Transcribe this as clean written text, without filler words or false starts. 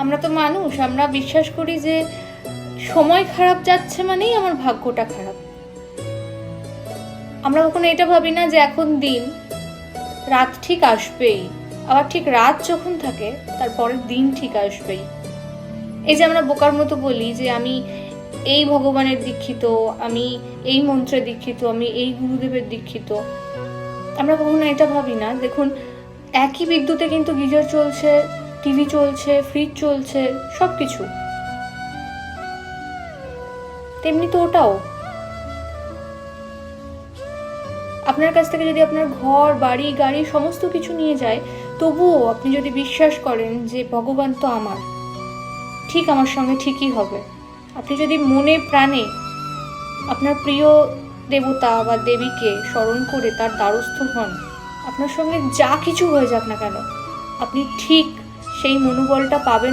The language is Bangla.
আমরা তো মানুষ, আমরা বিশ্বাস করি যে সময় খারাপ যাচ্ছে মানেই আমার ভাগ্যটা খারাপ। আমরা কখনো এটা ভাবি না যে এখন দিন, রাত ঠিক আসবেই, আবার ঠিক রাত যখন থাকে তারপরের দিন ঠিক আসবেই। এই যে আমরা বোকার মতো বলি যে আমি এই ভগবানের দীক্ষিত, আমি এই মন্ত্রে দীক্ষিত, আমি এই গুরুদেবের দীক্ষিত, আমরা কখনো এটা ভাবি না দেখুন একই বিদ্যুতে কিন্তু গিজার চলছে, টিভি চলছে, ফ্রিজ চলছে, সব কিছু। তেমনি তো ওটাও। আপনার কাছ থেকে যদি আপনার ঘর, বাড়ি, গাড়ি সমস্ত কিছু নিয়ে যায়, তবুও আপনি যদি বিশ্বাস করেন যে ভগবান তো আমার, ঠিক আমার সঙ্গে ঠিকই হবে, আপনি যদি মনে প্রাণে আপনার প্রিয় দেবতা বা দেবীকে স্মরণ করে তার দ্বারস্থ হন, আপনার সঙ্গে যা কিছু হয়ে যাক না কেন, আপনি ঠিক সেই মনোবলটা পাবেন।